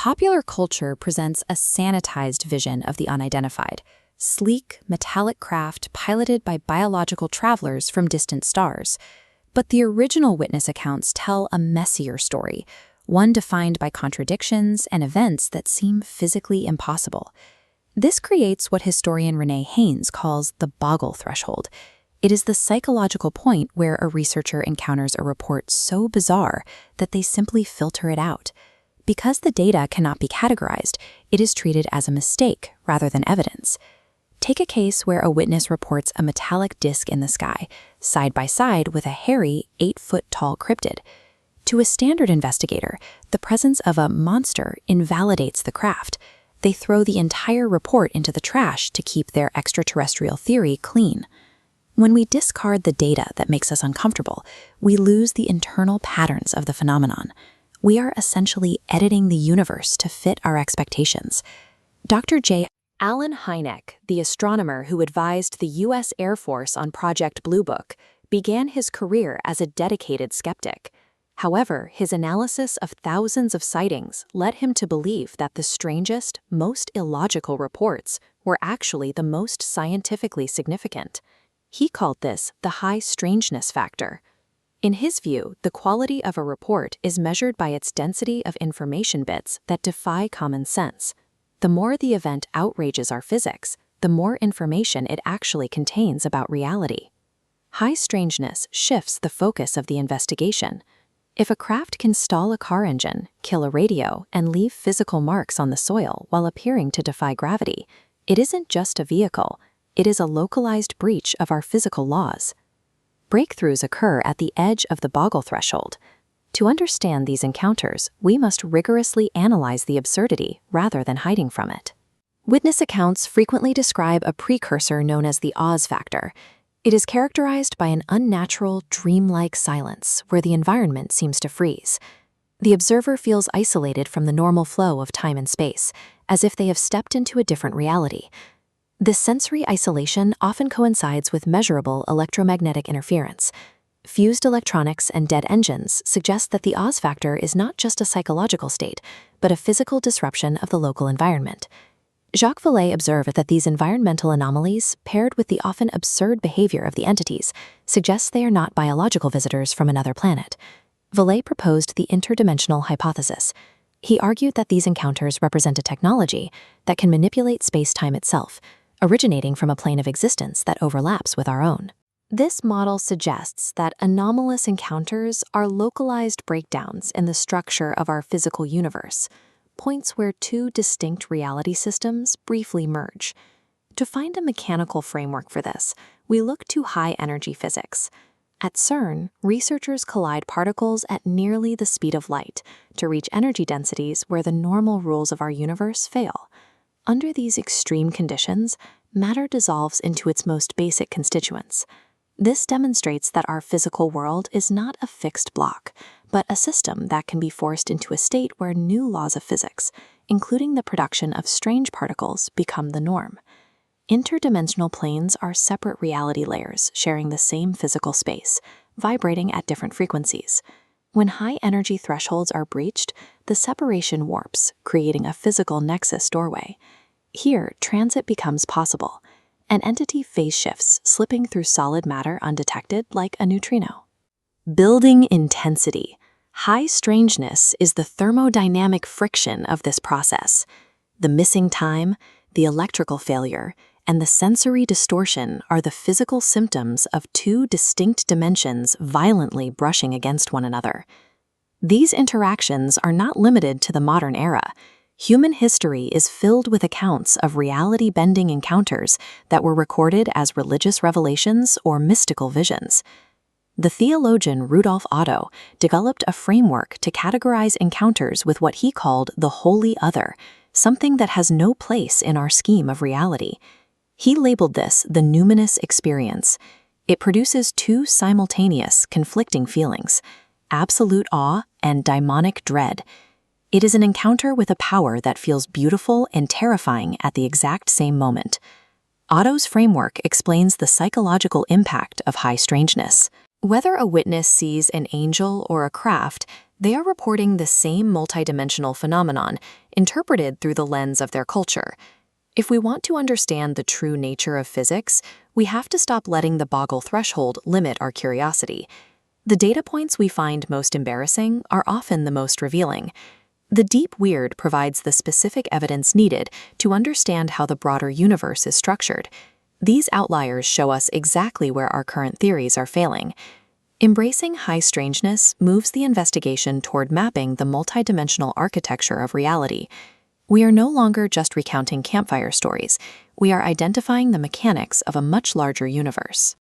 Popular culture presents a sanitized vision of the unidentified, sleek, metallic craft piloted by biological travelers from distant stars. But the original witness accounts tell a messier story, one defined by contradictions and events that seem physically impossible. This creates what historian Renee Haynes calls the boggle threshold. It is the psychological point where a researcher encounters a report so bizarre that they simply filter it out. Because the data cannot be categorized, it is treated as a mistake rather than evidence. Take a case where a witness reports a metallic disc in the sky, side by side with a hairy, 8-foot-tall cryptid. To a standard investigator, the presence of a monster invalidates the craft. They throw the entire report into the trash to keep their extraterrestrial theory clean. When we discard the data that makes us uncomfortable, we lose the internal patterns of the phenomenon. We are essentially editing the universe to fit our expectations. Dr. J. Allen Hynek, the astronomer who advised the U.S. Air Force on Project Blue Book, began his career as a dedicated skeptic. However, his analysis of thousands of sightings led him to believe that the strangest, most illogical reports were actually the most scientifically significant. He called this the high strangeness factor. In his view, the quality of a report is measured by its density of information bits that defy common sense. The more the event outrages our physics, the more information it actually contains about reality. High strangeness shifts the focus of the investigation. If a craft can stall a car engine, kill a radio, and leave physical marks on the soil while appearing to defy gravity, it isn't just a vehicle, it is a localized breach of our physical laws. Breakthroughs occur at the edge of the boggle threshold. To understand these encounters, we must rigorously analyze the absurdity rather than hiding from it. Witness accounts frequently describe a precursor known as the Oz factor. It is characterized by an unnatural, dreamlike silence where the environment seems to freeze. The observer feels isolated from the normal flow of time and space, as if they have stepped into a different reality. This sensory isolation often coincides with measurable electromagnetic interference. Fused electronics and dead engines suggest that the Oz factor is not just a psychological state, but a physical disruption of the local environment. Jacques Vallée observed that these environmental anomalies, paired with the often absurd behavior of the entities, suggests they are not biological visitors from another planet. Vallée proposed the interdimensional hypothesis. He argued that these encounters represent a technology that can manipulate space-time itself, originating from a plane of existence that overlaps with our own. This model suggests that anomalous encounters are localized breakdowns in the structure of our physical universe, points where two distinct reality systems briefly merge. To find a mechanical framework for this, we look to high-energy physics. At CERN, researchers collide particles at nearly the speed of light to reach energy densities where the normal rules of our universe fail. Under these extreme conditions, matter dissolves into its most basic constituents. This demonstrates that our physical world is not a fixed block, but a system that can be forced into a state where new laws of physics, including the production of strange particles, become the norm. Interdimensional planes are separate reality layers sharing the same physical space, vibrating at different frequencies. When high energy thresholds are breached, the separation warps, creating a physical nexus doorway. Here, transit becomes possible. An entity phase shifts, slipping through solid matter undetected like a neutrino. Building intensity. High strangeness is the thermodynamic friction of this process. The missing time, the electrical failure, and the sensory distortion are the physical symptoms of two distinct dimensions violently brushing against one another. These interactions are not limited to the modern era. Human history is filled with accounts of reality-bending encounters that were recorded as religious revelations or mystical visions. The theologian Rudolf Otto developed a framework to categorize encounters with what he called the holy other, something that has no place in our scheme of reality. He labeled this the numinous experience. It produces two simultaneous, conflicting feelings: absolute awe and daimonic dread. It is an encounter with a power that feels beautiful and terrifying at the exact same moment. Otto's framework explains the psychological impact of high strangeness. Whether a witness sees an angel or a craft, They are reporting the same multidimensional phenomenon, interpreted through the lens of their culture. If we want to understand the true nature of physics, we have to stop letting the boggle threshold limit our curiosity. The data points we find most embarrassing are often the most revealing. The deep weird provides the specific evidence needed to understand how the broader universe is structured. These outliers show us exactly where our current theories are failing. Embracing high strangeness moves the investigation toward mapping the multidimensional architecture of reality. We are no longer just recounting campfire stories. We are identifying the mechanics of a much larger universe.